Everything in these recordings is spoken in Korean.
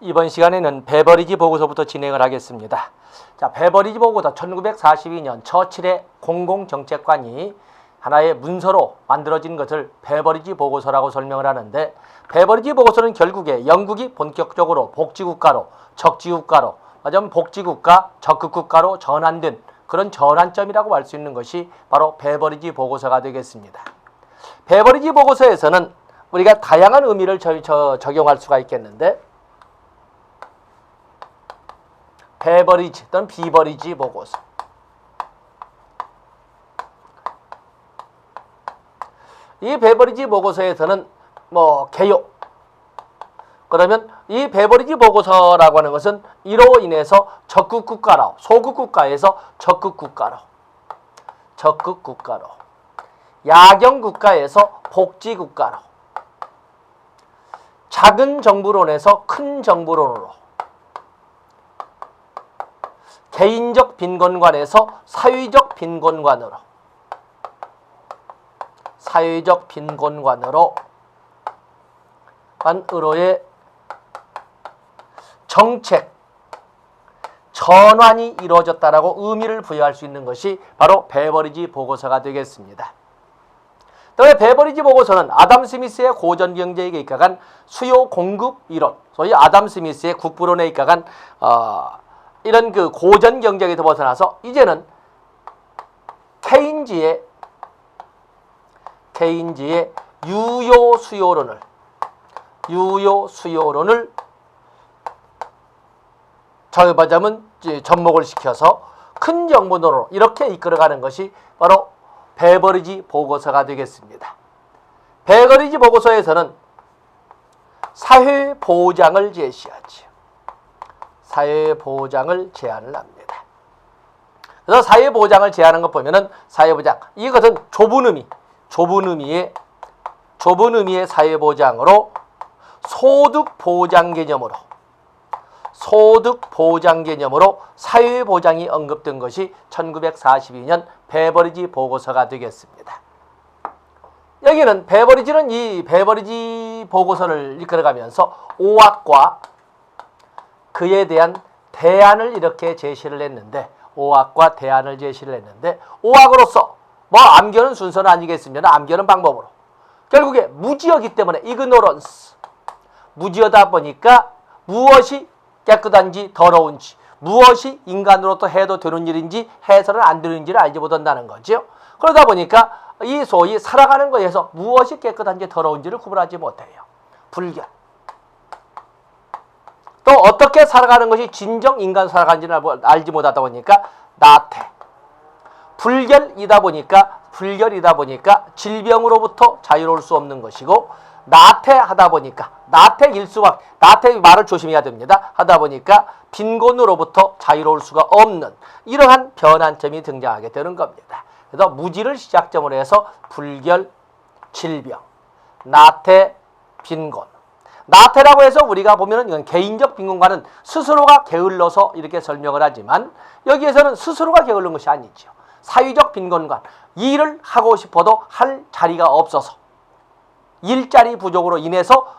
이번 시간에는 베버리지 보고서부터 진행을 하겠습니다. 자, 베버리지 보고서 1942년 처칠의 공공정책관이 하나의 문서로 만들어진 것을 베버리지 보고서라고 설명을 하는데, 베버리지 보고서는 결국에 영국이 본격적으로 복지국가로, 적지국가로, 맞으면 복지국가, 적극국가로 전환된 그런 전환점이라고 할 수 있는 것이 바로 베버리지 보고서가 되겠습니다. 베버리지 보고서에서는 우리가 다양한 의미를 적용할 수가 있겠는데, 베버리지 또는 비버리지 보고서. 이 베버리지 보고서에서는 개요. 그러면 이 베버리지 보고서라고 하는 것은 이로 인해서 적극국가로, 소극국가에서 적극국가로, 야경국가에서 복지국가로, 작은 정부론에서 큰 정부론으로, 개인적 빈곤관에서 사회적 빈곤관으로 의로의 정책 전환이 이루어졌다라고 의미를 부여할 수 있는 것이 바로 베버리지 보고서가 되겠습니다. 또한 베버리지 보고서는 아담 스미스의 고전 경제에 입각한 수요 공급 이론, 소위 아담 스미스의 국부론에 입각한 이런 그 고전 경제에서 벗어나서 이제는 케인즈의 유효 수요론을 말하자면 접목을 시켜서 큰 정부론으로 이렇게 이끌어가는 것이 바로 베버리지 보고서가 되겠습니다. 베버리지 보고서에서는 사회보장을 제시하지요. 사회보장을 제안을 합니다. 그래서 사회보장을 제안한 것 보면은 사회보장, 이것은 좁은 의미의 사회보장으로 소득보장 개념으로 사회보장이 언급된 것이 1942년 베버리지 보고서가 되겠습니다. 여기는 베버리지는 이 베버리지 보고서를 이끌어가면서 5학과 그에 대한 대안을 이렇게 제시를 했는데, 5학으로서 암기하는 순서는 아니겠습니다. 암기하는 방법으로 결국에 무지어기 때문에 이그노런스, 무지어다 보니까 무엇이 깨끗한지 더러운지, 무엇이 인간으로부터 해도 되는 일인지 해서는 안 되는 일을 알지 못한다는 거죠. 그러다 보니까 이 소위 살아가는 것에서 무엇이 깨끗한지 더러운지를 구분하지 못해요. 불결. 또 어떻게 살아가는 것이 진정 인간 살아가는지를 알지 못하다 보니까 나태. 불결이다 보니까 질병으로부터 자유로울 수 없는 것이고, 나태하다 보니까 나태 말을 조심해야 됩니다. 하다 보니까 빈곤으로부터 자유로울 수가 없는 이러한 변환점이 등장하게 되는 겁니다. 그래서 무지를 시작점으로 해서 불결, 질병, 나태, 빈곤. 나태라고 해서 우리가 보면은 이건 개인적 빈곤과는 스스로가 게을러서 이렇게 설명을 하지만, 여기에서는 스스로가 게을른 것이 아니죠. 사회적 빈곤관, 일을 하고 싶어도 할 자리가 없어서 일자리 부족으로 인해서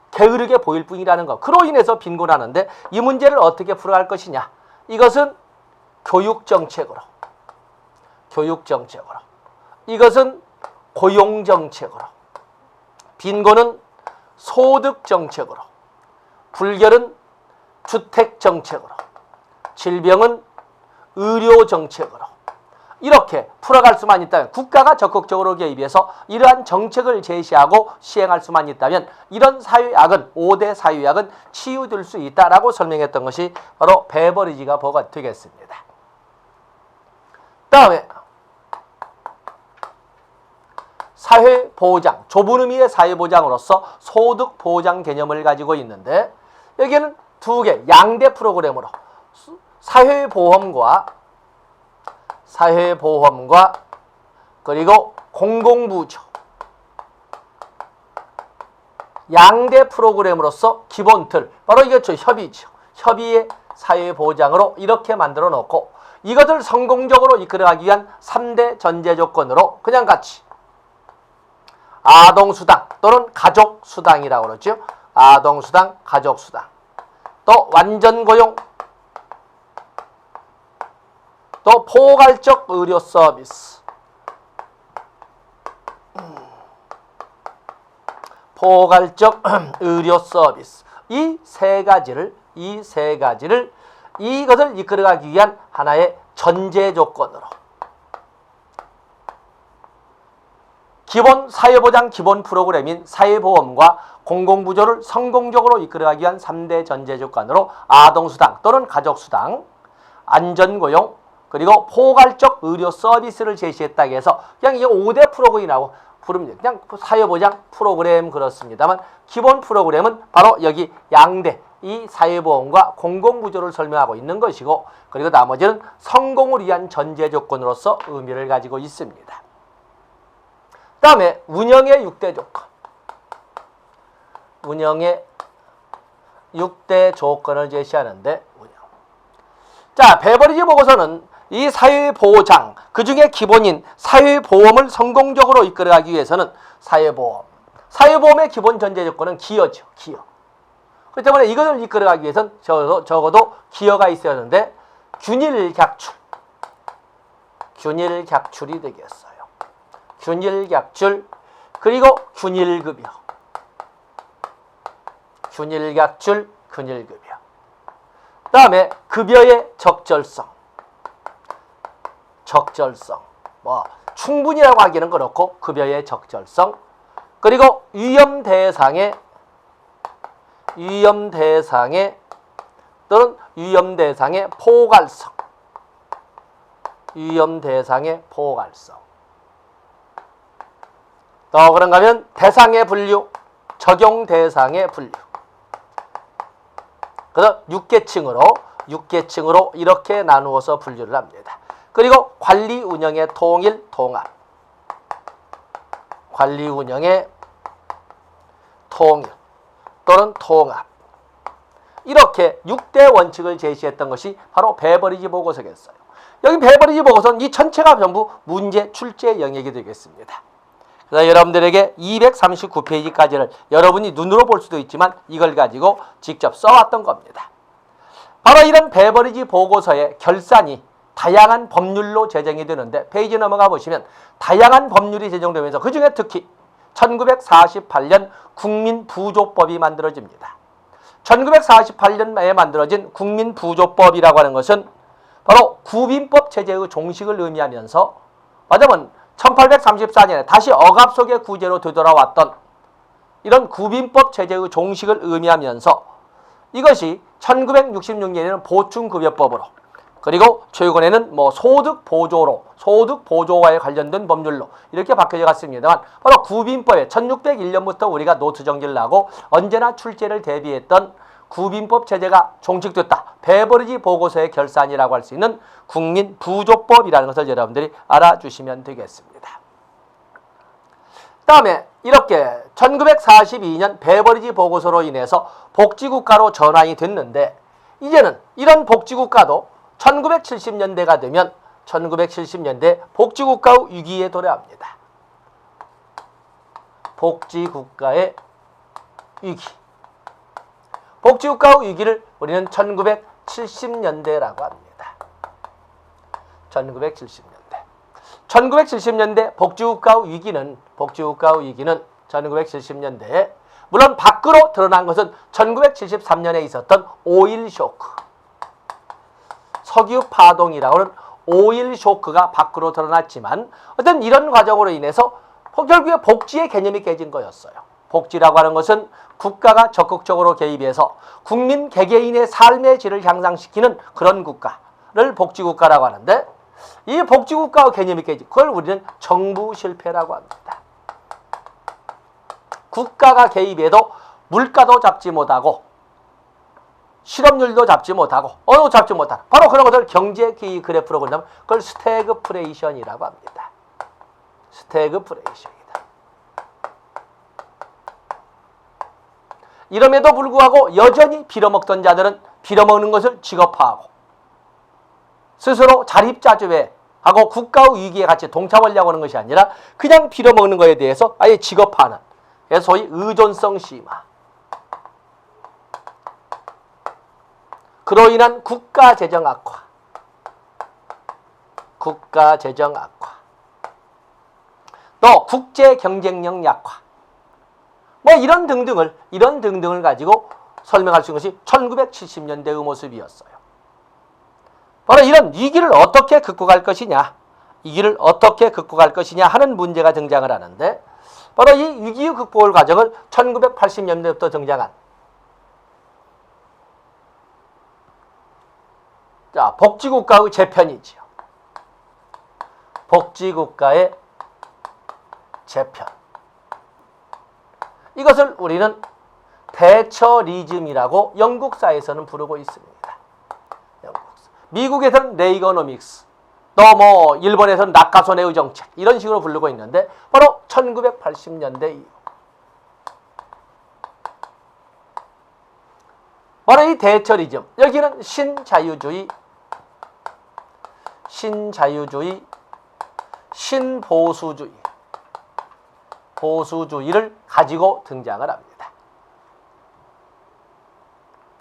게으르게 보일 뿐이라는 것. 그로 인해서 빈곤하는데 이 문제를 어떻게 풀어갈 것이냐. 이것은 교육정책으로, 이것은 고용정책으로, 빈곤은 소득정책으로, 불결은 주택정책으로, 질병은 의료정책으로 이렇게 풀어갈 수만 있다면, 국가가 적극적으로 개입해서 이러한 정책을 제시하고 시행할 수만 있다면 이런 사회악은, 5대 사회악은 치유될 수 있다라고 설명했던 것이 바로 베버리지가 보고가 되겠습니다. 다음에 사회보장, 좁은 의미의 사회보장으로서 소득보장 개념을 가지고 있는데, 여기에는 두 개, 양대 프로그램으로 사회보험과 그리고 공공부조, 양대 프로그램으로서 기본 틀, 바로 이것죠. 협의죠. 협의의 사회보장으로 이렇게 만들어 놓고, 이것을 성공적으로 이끌어가기 위한 3대 전제 조건으로 그냥 같이 아동수당 또는 가족수당이라고 그러죠. 아동수당, 가족수당. 또 완전 고용, 또 포괄적 의료 서비스, 포괄적 의료 서비스. 이 세 가지를 이것을 이끌어가기 위한 하나의 전제 조건으로 기본 사회보장 기본 프로그램인 사회보험과 공공부조를 성공적으로 이끌어가기 위한 3대 전제 조건으로 아동수당 또는 가족수당, 안전고용, 그리고 포괄적 의료 서비스를 제시했다고 해서 그냥 이 5대 프로그램이라고 부릅니다. 그냥 사회보장 프로그램 그렇습니다만 기본 프로그램은 바로 여기 양대 이 사회보험과 공공부조를 설명하고 있는 것이고, 그리고 나머지는 성공을 위한 전제 조건으로서 의미를 가지고 있습니다. 그 다음에 운영의 6대 조건. 운영의 6대 조건을 제시하는데, 자, 베버리지 보고서는 이 사회보장, 그 중에 기본인 사회보험을 성공적으로 이끌어가기 위해서는 사회보험의 기본 전제 조건은 기여죠. 기여. 그렇기 때문에 이것을 이끌어가기 위해서는 적어도 기여가 있어야 하는데 균일각출이 되겠어요. 균일각출, 그리고 균일급여. 균일각출, 균일급여. 그 다음에 급여의 적절성. 뭐 충분이라고 하기는 그렇고 급여의 적절성. 그리고 위험 대상의 또는 위험 대상의 포괄성. 또 그런가 하면 대상의 분류, 적용 대상의 분류. 그래서 6계층으로 이렇게 나누어서 분류를 합니다. 그리고 관리 운영의 통일, 통합. 또는 통합. 이렇게 6대 원칙을 제시했던 것이 바로 베버리지 보고서겠어요. 여기 베버리지 보고서는 이 전체가 전부 문제 출제 영역이 되겠습니다. 그래서 여러분들에게 239페이지까지를 여러분이 눈으로 볼 수도 있지만 이걸 가지고 직접 써왔던 겁니다. 바로 이런 베버리지 보고서의 결산이 다양한 법률로 제정이 되는데, 페이지 넘어가 보시면 다양한 법률이 제정되면서 그 중에 특히 1948년 국민부조법이 만들어집니다. 1948년에 만들어진 국민부조법이라고 하는 것은 바로 구빈법 체제의 종식을 의미하면서, 맞으면 1834년에 다시 억압 속의 구제로 되돌아왔던 이런 구빈법 체제의 종식을 의미하면서 이것이 1966년에는 보충급여법으로, 그리고 최근에는 뭐 소득보조와에 관련된 법률로 이렇게 바뀌어 갔습니다만, 바로 구빈법에 1601년부터 우리가 노트 정리를 하고 언제나 출제를 대비했던 구빈법 체제가 종식됐다. 베버리지 보고서의 결산이라고 할 수 있는 국민부조법이라는 것을 여러분들이 알아주시면 되겠습니다. 다음에 이렇게 1942년 베버리지 보고서로 인해서 복지국가로 전환이 됐는데, 이제는 이런 복지국가도 1970년대가 되면 1970년대 복지국가의 위기에 도래합니다. 복지국가의 위기. 복지국가의 위기를 우리는 1970년대라고 합니다. 1970년대 복지국가의 위기는 1970년대에 물론 밖으로 드러난 것은 1973년에 있었던 오일 쇼크, 석유 파동이라고 하는 오일 쇼크가 밖으로 드러났지만, 어떤 이런 과정으로 인해서 결국에 복지의 개념이 깨진 거였어요. 복지라고 하는 것은 국가가 적극적으로 개입해서 국민 개개인의 삶의 질을 향상시키는 그런 국가를 복지국가라고 하는데, 이 복지국가의 개념이 깨진, 그걸 우리는 정부 실패라고 합니다. 국가가 개입해도 물가도 잡지 못하고 실업률도 잡지 못하고 어느 잡지 못하는 바로 그런 것을 경제기의 그래프로 본다면 그걸 스태그플레이션이라고 합니다. 스태그플레이션이다. 이럼에도 불구하고 여전히 빌어먹던 자들은 빌어먹는 것을 직업화하고 스스로 자립자주하고 국가의 위기에 같이 동참하려고 하는 것이 아니라 그냥 빌어먹는 것에 대해서 아예 직업화하는, 그래서 소위 의존성 심화. 그로 인한 국가 재정 악화, 국가 재정 악화, 또 국제 경쟁력 약화, 뭐 이런 등등을 가지고 설명할 수 있는 것이 1970년대의 모습이었어요. 바로 이런 위기를 어떻게 극복할 것이냐, 하는 문제가 등장을 하는데, 바로 이 위기 극복을 과정을 1980년대부터 등장한 복지국가의 재편이지요. 복지국가의 재편. 이것을 우리는 대처리즘이라고 영국사에서는 부르고 있습니다. 미국에서는 레이거노믹스, 또 뭐 일본에서는 나카소네의 정책, 이런 식으로 부르고 있는데, 바로 1980년대 이후 바로 이 대처리즘, 여기는 신자유주의, 보수주의를 가지고 등장을 합니다.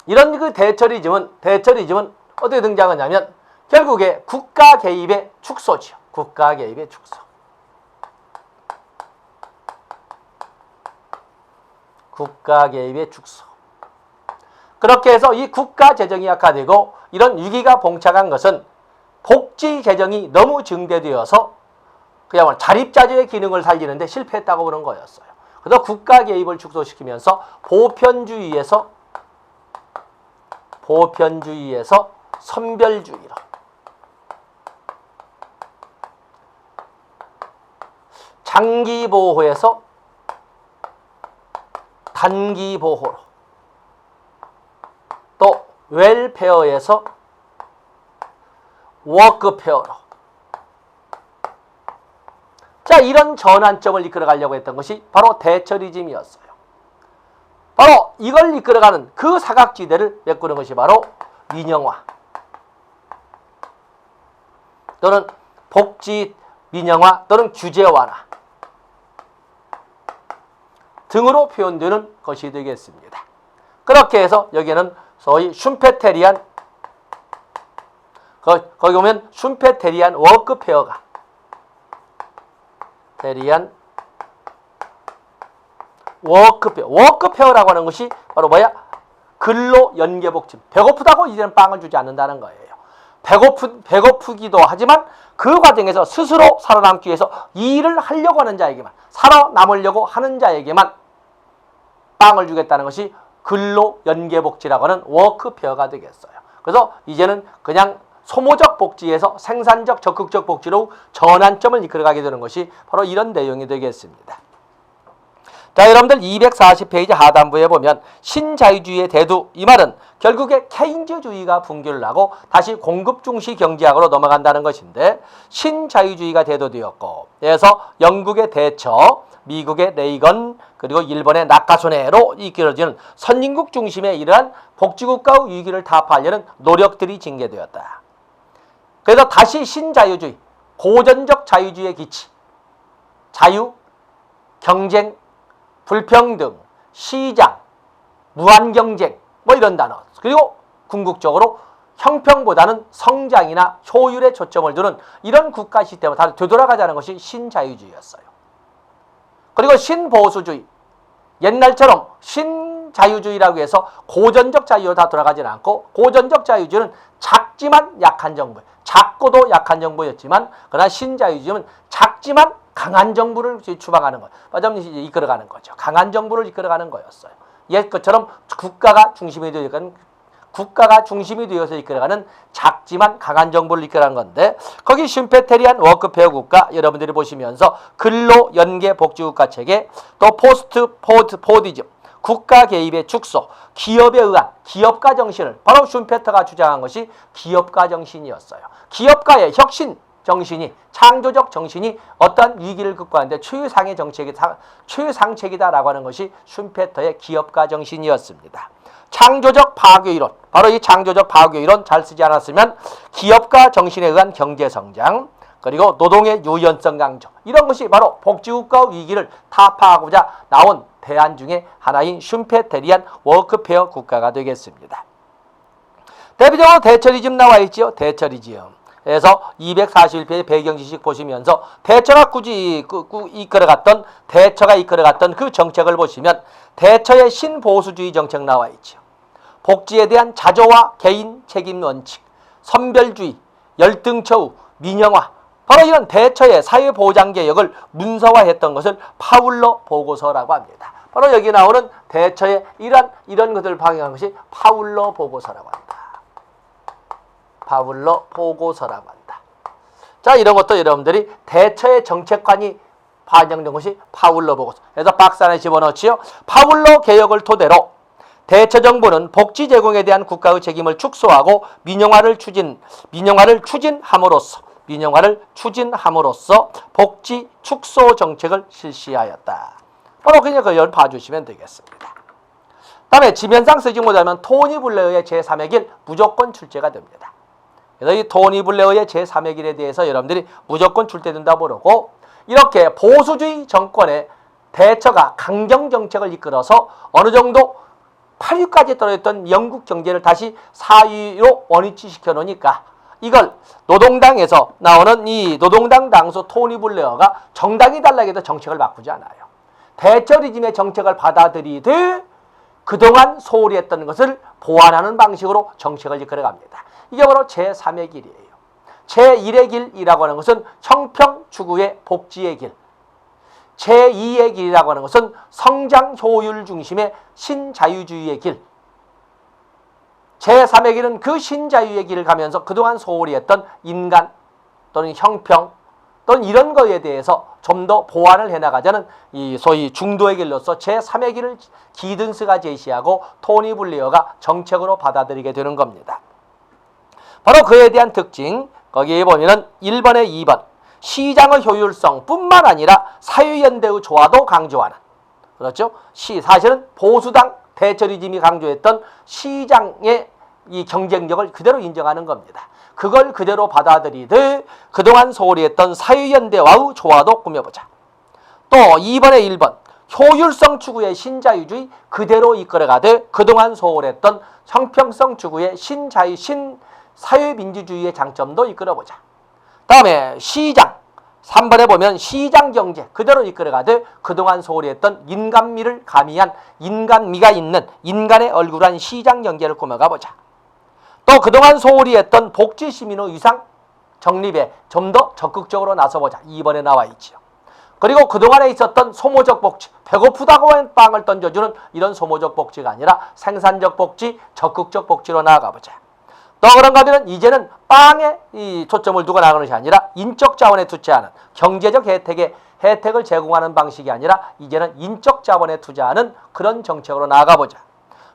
이런 그 대처리즘은 어떻게 등장하냐면 결국에 국가 개입의 축소지요. 국가 개입의 축소. 그렇게 해서 이 국가 재정이 약화되고 이런 위기가 봉착한 것은 복지 재정이 너무 증대되어서 그야말로 자립자주의 기능을 살리는데 실패했다고 보는 거였어요. 그래서 국가 개입을 축소시키면서 보편주의에서 선별주의로, 장기보호에서 단기보호로, 또 웰페어에서 워크페어로, 자, 이런 전환점을 이끌어가려고 했던 것이 바로 대처리즘이었어요. 바로 이걸 이끌어가는 그 사각지대를 메꾸는 것이 바로 민영화 또는 복지 민영화 또는 규제 완화 등으로 표현되는 것이 되겠습니다. 그렇게 해서 여기에는 소위 슌페테리안, 거기 보면 슌페테리안 워크페어가, 워크페어라고 하는 것이 바로 뭐야? 근로연계복지. 배고프다고 이제는 빵을 주지 않는다는 거예요. 배고프기도 하지만 그 과정에서 스스로 살아남기 위해서 일을 하려고 하는 자에게만, 살아남으려고 하는 자에게만 빵을 주겠다는 것이 근로연계복지라고 하는 워크페어가 되겠어요. 그래서 이제는 그냥 소모적 복지에서 생산적 적극적 복지로 전환점을 이끌어가게 되는 것이 바로 이런 내용이 되겠습니다. 자, 여러분들 240페이지 하단부에 보면 신자유주의의 대두, 이 말은 결국에 케인즈주의가 붕괴를 하고 다시 공급중시 경제학으로 넘어간다는 것인데, 신자유주의가 대두되었고, 그래서 영국의 대처, 미국의 레이건, 그리고 일본의 나카소네로 이끌어지는 선진국 중심의 이러한 복지국가의 위기를 타파하려는 노력들이 징계되었다. 그래서 다시 신자유주의, 고전적 자유주의의 기치, 자유, 경쟁, 불평등, 시장, 무한경쟁, 뭐 이런 단어, 그리고 궁극적으로 형평보다는 성장이나 효율에 초점을 두는 이런 국가 시스템을 다 되돌아가자는 것이 신자유주의였어요. 그리고 신보수주의, 옛날처럼 신자유주의라고 해서 고전적 자유로 다 돌아가지는 않고, 고전적 자유주의는 작지만 약한 정부, 작고도 약한 정부였지만, 그러나 신자유주의는 작지만 강한 정부를 추방하는 것, 완전히 이끌어가는 거죠. 강한 정부를 이끌어가는 거였어요. 옛 것처럼 국가가 중심이 되어서 이끌어가는 작지만 강한 정부를 이끌어가는 건데, 거기 슌페테리안 워크페어 국가 여러분들이 보시면서 근로 연계 복지국가 체계, 또 포스트 포디즘, 국가 개입의 축소, 기업에 의한 기업가 정신을, 바로 슌페터가 주장한 것이 기업가 정신이었어요. 기업가의 혁신 정신이, 창조적 정신이 어떤 위기를 극복하는데 최상의 정책이다, 최상책이다라고 하는 것이 슌페터의 기업가 정신이었습니다. 창조적 파괴 이론, 바로 이 창조적 파괴 이론 잘 쓰지 않았으면 기업가 정신에 의한 경제 성장, 그리고 노동의 유연성 강조, 이런 것이 바로 복지국가 위기를 타파하고자 나온 대안 중에 하나인 슌페테리안 워크페어 국가가 되겠습니다. 대표적으로 대처리즘 나와 있지요. 대처리즘. 그래서 241페이지 배경지식 보시면서 대처가 이끌어갔던 그 정책을 보시면 대처의 신보수주의 정책 나와 있죠. 복지에 대한 자조와 개인 책임 원칙, 선별주의, 열등처우, 민영화, 바로 이런 대처의 사회보장개혁을 문서화했던 것을 파울러 보고서라고 합니다. 바로 여기 나오는 대처의 이런 것들을 방영한 것이 파울러 보고서라고 한다. 파울러 보고서라고 한다. 자, 이런 것도 여러분들이 대처의 정책관이 반영된 것이 파울러 보고서. 그래서 박스 안에 집어넣지요. 파울러 개혁을 토대로 대처 정부는 복지 제공에 대한 국가의 책임을 축소하고 민영화를 추진함으로써 복지 축소 정책을 실시하였다. 바로 그냥 그걸 봐주시면 되겠습니다. 다음에 지면상 쓰지 못하면 토니 블레어의 제3의 길 무조건 출제가 됩니다. 그래서 이 토니 블레어의 제3의 길에 대해서 여러분들이 무조건 출제된다 모르고 이렇게 보수주의 정권의 대처가 강경 정책을 이끌어서 어느 정도 8위까지 떨어졌던 영국 경제를 다시 4위로 원위치시켜 놓으니까 이걸 노동당에서 나오는 이 노동당 당수 토니 블레어가 정당이 달라고 해도 정책을 바꾸지 않아요. 대처리즘의 정책을 받아들이되 그동안 소홀히 했던 것을 보완하는 방식으로 정책을 이끌어갑니다. 이게 바로 제3의 길이에요. 제1의 길이라고 하는 것은 형평 추구의 복지의 길, 제2의 길이라고 하는 것은 성장 효율 중심의 신자유주의의 길, 제3의 길은 그 신자유의 길을 가면서 그동안 소홀히 했던 인간 또는 형평 또는 이런 거에 대해서 좀 더 보완을 해나가자는 이 소위 중도의 길로서 제3의 길을 기든스가 제시하고 토니 블레어가 정책으로 받아들이게 되는 겁니다. 바로 그에 대한 특징, 거기에 보면은 1번에 2번 시장의 효율성 뿐만 아니라 사회연대의 조화도 강조하는, 그렇죠? 사실은 보수당 대처리즘이 강조했던 시장의 이 경쟁력을 그대로 인정하는 겁니다. 그걸 그대로 받아들이되 그동안 소홀히 했던 사회연대와의 조화도 꾸며보자. 또 2번에 1번 효율성 추구의 신자유주의 그대로 이끌어가되 그동안 소홀했던 형평성 추구의 사회민주주의의 장점도 이끌어보자. 다음에 시장 3번에 보면 시장경제 그대로 이끌어가되 그동안 소홀히 했던 인간미를 가미한 인간미가 있는 인간의 얼굴한 시장경제를 꾸며가보자. 또 그동안 소홀히 했던 복지시민의 위상 정립에 좀 더 적극적으로 나서보자. 2번에 나와 있지요. 그리고 그동안에 있었던 소모적 복지, 배고프다고 한 빵을 던져주는 이런 소모적 복지가 아니라 생산적 복지, 적극적 복지로 나아가보자. 또 그런가 하면 이제는 빵에 이 초점을 두고 나가는 것이 아니라 인적 자원에 투자하는 경제적 혜택을 제공하는 방식이 아니라 이제는 인적 자원에 투자하는 그런 정책으로 나아가보자.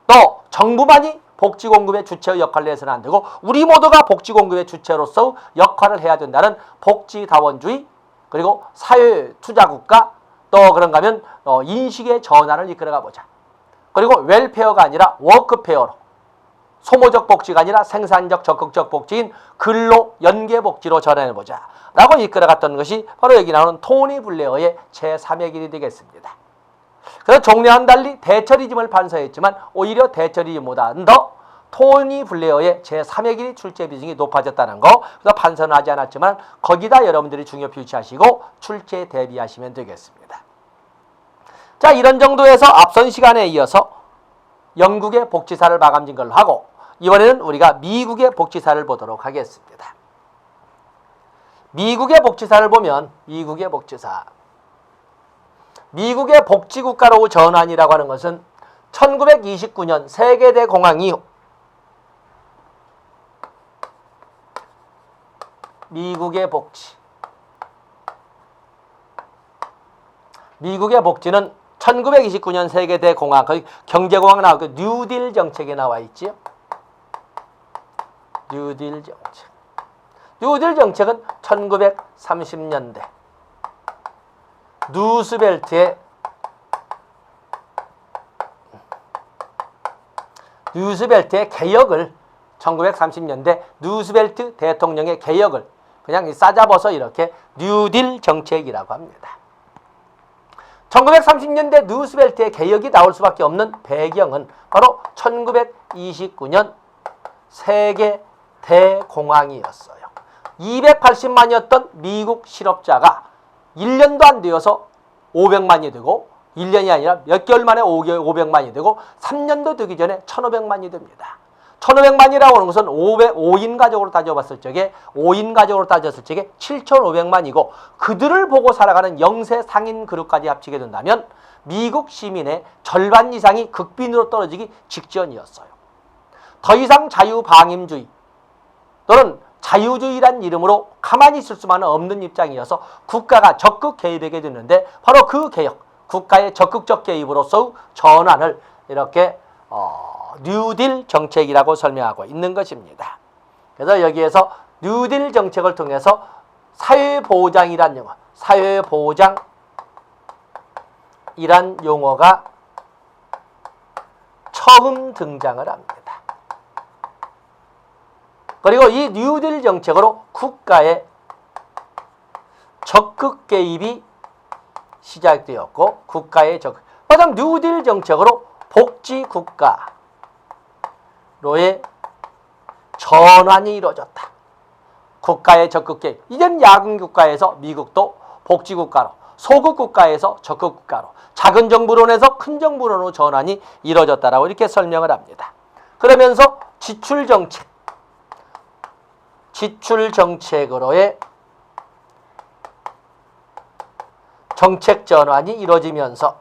또 정부만이 복지 공급의 주체의 역할을 해서는 안 되고 우리 모두가 복지 공급의 주체로서 역할을 해야 된다는 복지다원주의, 그리고 사회투자국가, 또 그런가 하면 인식의 전환을 이끌어가보자. 그리고 웰페어가 아니라 워크페어로, 소모적 복지가 아니라 생산적 적극적 복지인 근로 연계 복지로 전환해보자 라고 이끌어갔던 것이 바로 여기 나오는 토니 블레어의 제3의 길이 되겠습니다. 그래서 종래와는 달리 대처리즘을 반사했지만 오히려 대처리즘보다 더 토니 블레어의 제3의 길이 출제 비중이 높아졌다는 거, 그래서 반선은 하지 않았지만 거기다 여러분들이 중요 표시하시고 출제 대비하시면 되겠습니다. 자, 이런 정도에서 앞선 시간에 이어서 영국의 복지사를 마감진 걸로 하고 이번에는 우리가 미국의 복지사를 보도록 하겠습니다. 미국의 복지사를 보면 미국의 복지국가로 전환이라고 하는 것은 1929년 세계대 공황 이후 미국의 복지는 1929년 세계대 공황, 거의 경제공황 나오고 뉴딜 정책에 나와 있지요. 뉴딜 정책은 1930년대 루스벨트의 개혁을 1930년대 루스벨트 대통령의 개혁을 그냥 싸잡아서 이렇게 뉴딜 정책이라고 합니다. 1930년대 루스벨트의 개혁이 나올 수밖에 없는 배경은 바로 1929년 세계 대공황이었어요. 280만이었던 미국 실업자가 1년도 안 되어서 500만이 되고 1년이 아니라 몇 개월 만에 500만이 되고 3년도 되기 전에 1500만이 됩니다. 1500만이라고 하는 것은 5인 가족으로 따져봤을 적에 5인 가족으로 따졌을 적에 7500만이고 그들을 보고 살아가는 영세 상인 그룹까지 합치게 된다면 미국 시민의 절반 이상이 극빈으로 떨어지기 직전이었어요. 더 이상 자유방임주의 또는 자유주의란 이름으로 가만히 있을 수만은 없는 입장이어서 국가가 적극 개입하게 됐는데 바로 그 개혁, 국가의 적극적 개입으로서 전환을 이렇게 뉴딜 정책이라고 설명하고 있는 것입니다. 그래서 여기에서 뉴딜 정책을 통해서 사회보장이란 용어, 사회보장이란 용어가 처음 등장을 합니다. 그리고 이 뉴딜 정책으로 국가의 적극 개입이 시작되었고 국가의 적극, 그다음 뉴딜 정책으로 복지국가로의 전환이 이루어졌다. 국가의 적극 개입. 이젠 야근국가에서 미국도 복지국가로, 소극국가에서 적극국가로, 작은 정부론에서 큰 정부론으로 전환이 이루어졌다라고 이렇게 설명을 합니다. 그러면서 지출정책으로의 정책 전환이 이루어지면서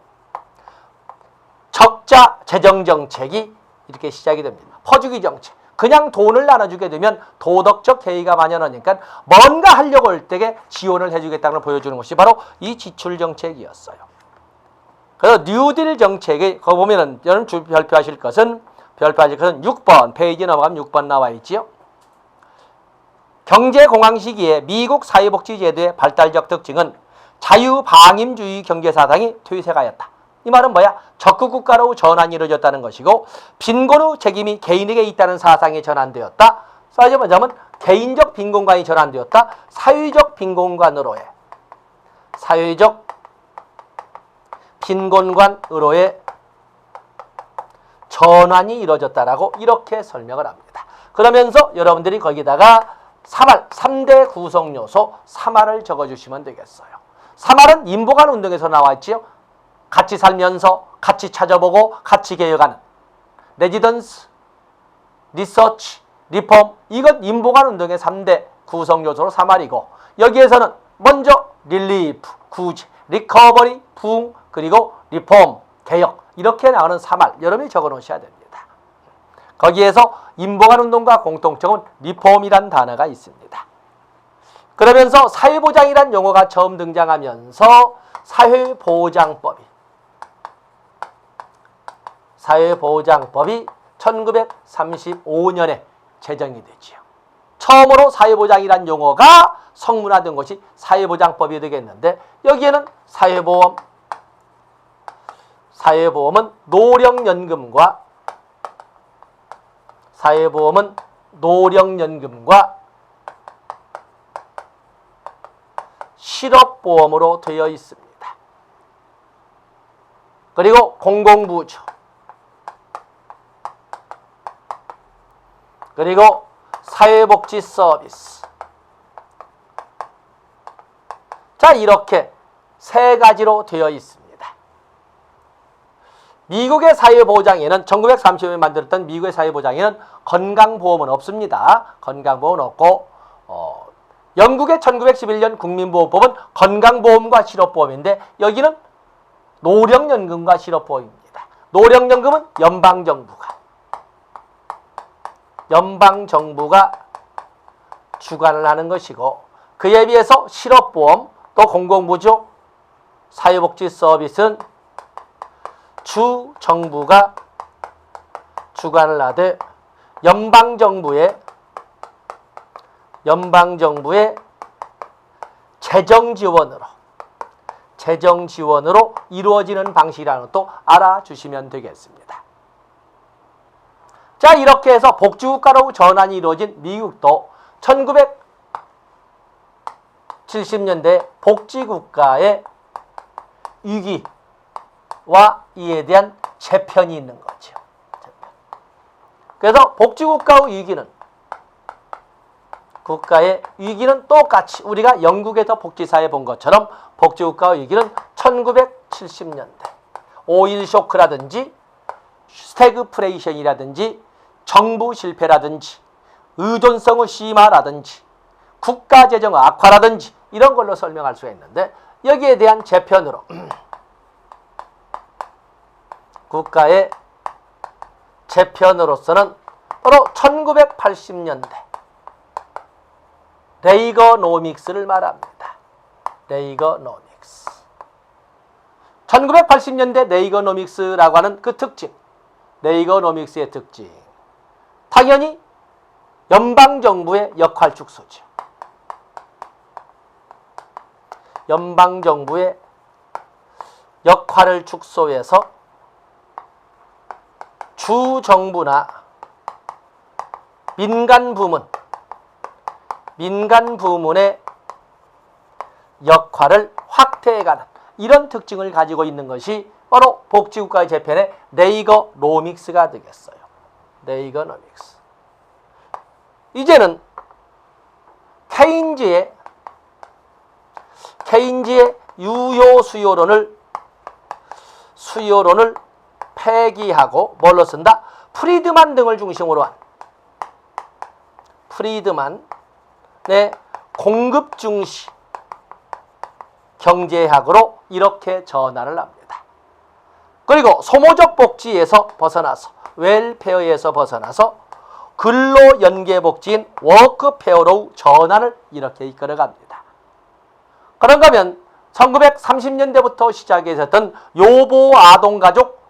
적자 재정정책이 이렇게 시작이 됩니다. 퍼주기 정책. 그냥 돈을 나눠주게 되면 도덕적 해이가 만연하니까 뭔가 하려고 할 때에 지원을 해주겠다는 걸 보여주는 것이 바로 이 지출정책이었어요. 그래서 뉴딜 정책에 거기 보면은 여러분 별표하실 것은 6번 페이지 넘어가면 6번 나와 있지요. 경제공황 시기에 미국 사회복지제도의 발달적 특징은 자유방임주의 경제사상이 퇴색하였다. 이 말은 뭐야? 적극국가로 전환이 이루어졌다는 것이고 빈곤의 책임이 개인에게 있다는 사상이 전환되었다. 따져보자면 개인적 빈곤관이 전환되었다. 사회적 빈곤관으로의 전환이 이루어졌다라고 이렇게 설명을 합니다. 그러면서 여러분들이 거기다가 3대 구성 요소 3R을 적어주시면 되겠어요. 3R은 인보관 운동에서 나왔지요. 같이 살면서 같이 찾아보고 같이 개혁하는 레지던스, 리서치, 리폼. 이건 인보관 운동의 3대 구성 요소로 3R이고 여기에서는 먼저 릴리프, 구제, 리커버리, 부흥, 그리고 리폼, 개혁 이렇게 나오는 3R 여러분이 적어 놓으셔야 됩니다. 거기에서 인보관 운동과 공통점은 리폼이란 단어가 있습니다. 그러면서 사회보장이란 용어가 처음 등장하면서 사회보장법이 1935년에 제정이 되지요. 처음으로 사회보장이란 용어가 성문화된 것이 사회보장법이 되겠는데 여기에는 사회보험은 노령연금과 실업보험으로 되어 있습니다. 그리고 공공부조, 그리고 사회복지 서비스. 자, 이렇게 세 가지로 되어 있습니다. 미국의 사회보장에는 1930년에 만들었던 미국의 사회보장에는 건강보험은 없습니다. 건강보험은 없고 영국의 1911년 국민보험법은 건강보험과 실업보험인데 여기는 노령연금과 실업보험입니다. 노령연금은 연방정부가 주관을 하는 것이고 그에 비해서 실업보험 또 공공부조 사회복지 서비스는 주정부가 주관을 하되 연방정부의 재정 지원으로 이루어지는 방식이라는 것도 알아주시면 되겠습니다. 자, 이렇게 해서 복지국가로 전환이 이루어진 미국도 1970년대 복지국가의 위기와 이에 대한 재편이 있는 거죠. 그래서 복지국가의 위기는 국가의 위기는 똑같이 우리가 영국에서 복지사에 본 것처럼 복지국가의 위기는 1970년대 5.1 쇼크라든지 스태그플레이션이라든지 정부 실패라든지 의존성의 심화라든지 국가재정 악화라든지 이런 걸로 설명할 수가 있는데 여기에 대한 재편으로 국가의 재편으로서는 바로 1980년대 레이거노믹스를 말합니다. 레이거노믹스. 1980년대 레이거노믹스라고 하는 그 특징, 레이거노믹스의 특징. 당연히 연방정부의 역할 축소죠. 연방정부의 역할을 축소해서 주정부나 민간 부문의 역할을 확대해가는 이런 특징을 가지고 있는 것이 바로 복지국가의 재편의 레이거노믹스가 되겠어요. 레이거노믹스. 이제는 케인즈의 유효 수요론을 폐기하고 뭘로 쓴다? 프리드만 등을 중심으로 한 프리드만의 공급 중시 경제학으로 이렇게 전환을 합니다. 그리고 소모적 복지에서 벗어나서 웰페어에서 벗어나서 근로연계복지인 워크페어로 전환을 이렇게 이끌어갑니다. 그런가 하면 1930년대부터 시작했었던 요보아동가족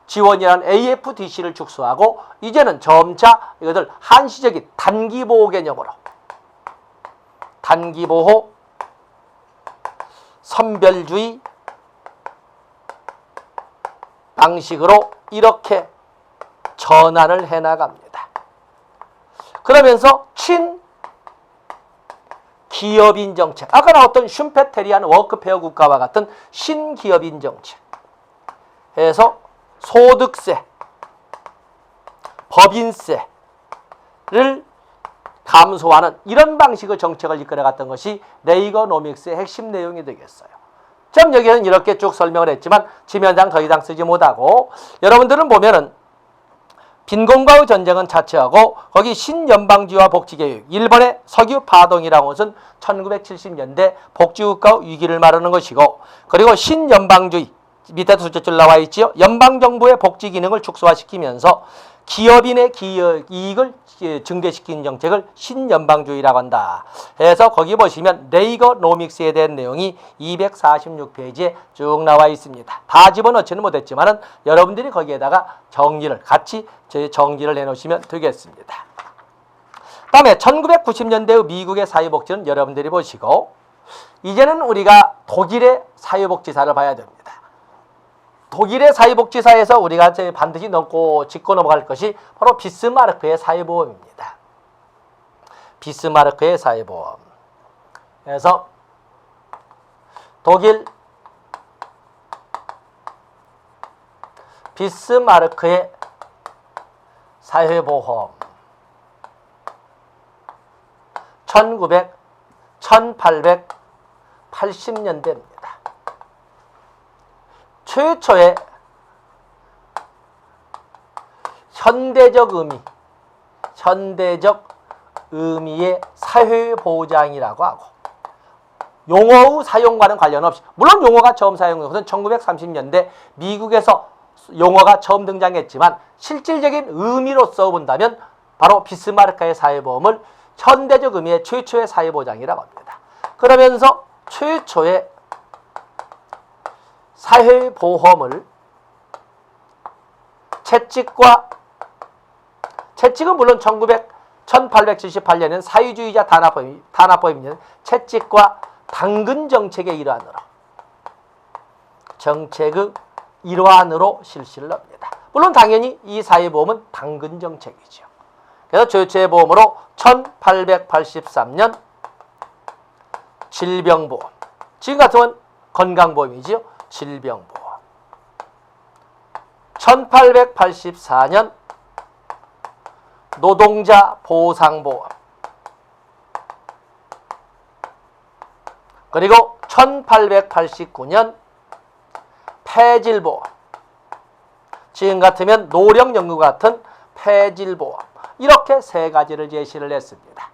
지원이라는 AFDC를 축소하고 이제는 점차 이것을 한시적인 단기보호 개념으로 단기보호 선별주의 방식으로 이렇게 전환을 해나갑니다. 그러면서 친기업인 정책, 아까 나왔던 슌페테리안 워크페어 국가와 같은 신기업인 정책 해서 소득세, 법인세를 감소하는 이런 방식의 정책을 이끌어갔던 것이 레이거노믹스의 핵심 내용이 되겠어요. 참 여기는 이렇게 쭉 설명을 했지만 지면상 더 이상 쓰지 못하고 여러분들은 보면은 빈곤과의 전쟁은 자체하고 거기 신연방주의와 복지개혁, 일본의 석유 파동이라는 것은 1970년대 복지국가 위기를 말하는 것이고 그리고 신연방주의 밑에 둘째 줄 나와 있지요. 연방정부의 복지 기능을 축소화시키면서 기업인의 이익을 증대시키는 정책을 신연방주의라고 한다. 해서 거기 보시면 레이거노믹스에 대한 내용이 246페이지에 쭉 나와 있습니다. 다 집어넣지는 못했지만은 여러분들이 거기에다가 같이 정리를 해놓으시면 되겠습니다. 다음에 1990년대의 미국의 사회복지는 여러분들이 보시고 이제는 우리가 독일의 사회복지사를 봐야 됩니다. 독일의 사회복지사에서 우리가 반드시 짚고 넘어갈 것이 바로 비스마르크의 사회보험입니다. 비스마르크의 사회보험. 그래서 독일 비스마르크의 사회보험 1880년대입니다. 최초의 현대적 의미의 사회보장이라고 하고 용어의 사용과는 관련 없이 물론 용어가 처음 사용된 것은 1930년대 미국에서 용어가 처음 등장했지만 실질적인 의미로서 본다면 바로 비스마르크의 사회보험을 현대적 의미의 최초의 사회보장이라고 합니다. 그러면서 최초의 사회보험을 채찍은 물론 1878년에는 사회주의자 단합법입니다. 채찍과 당근 정책의 일환으로 실시를 합니다. 물론 당연히 이 사회보험은 당근 정책이죠. 그래서 최초의 보험으로 1883년 질병보험, 지금 같으면 건강보험이지요. 질병보험. 1884년 노동자 보상보험, 그리고 1889년 폐질보험, 지금 같으면 노령연금 같은 폐질보험, 이렇게 세 가지를 제시를 했습니다.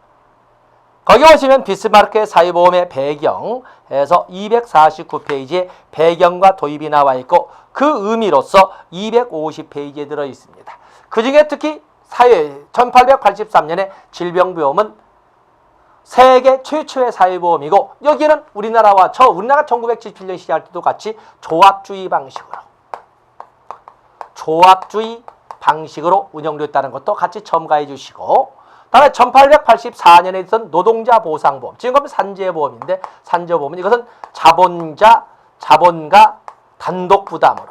거기 보시면 비스마르크의 사회보험의 배경에서 249페이지에 배경과 도입이 나와 있고 그 의미로서 250페이지에 들어 있습니다. 그 중에 특히 1883년에 질병보험은 세계 최초의 사회보험이고 여기는 우리나라가 1977년 시작할 때도 같이 조합주의 방식으로 운영됐다는 것도 같이 첨가해 주시고, 다음에 1884년에 있던 노동자 보상보험, 지금 보면 산재보험인데 산재보험은 이것은 자본가 단독 부담으로,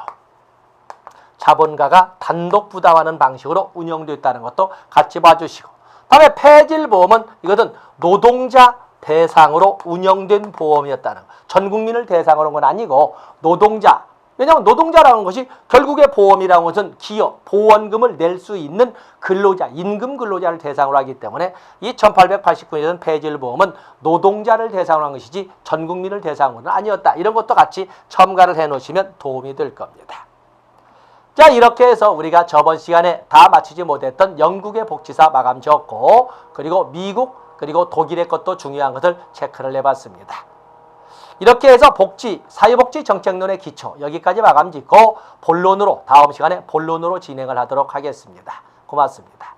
자본가가 단독 부담하는 방식으로 운영됐다는 것도 같이 봐주시고, 다음에 폐질보험은 이것은 노동자 대상으로 운영된 보험이었다는 것. 전 국민을 대상으로 한 건 아니고 노동자, 왜냐하면 노동자라는 것이 결국에 보험이라는 것은 기업, 보험금을 낼 수 있는 근로자, 임금 근로자를 대상으로 하기 때문에 이 1889년 폐질보험은 노동자를 대상으로 한 것이지 전 국민을 대상으로는 아니었다. 이런 것도 같이 첨가를 해 놓으시면 도움이 될 겁니다. 자, 이렇게 해서 우리가 저번 시간에 다 마치지 못했던 영국의 복지사 마감 지었고, 그리고 미국, 그리고 독일의 것도 중요한 것을 체크를 해봤습니다. 이렇게 해서 사회복지 정책론의 기초 여기까지 마감 짓고 본론으로, 다음 시간에 본론으로 진행을 하도록 하겠습니다. 고맙습니다.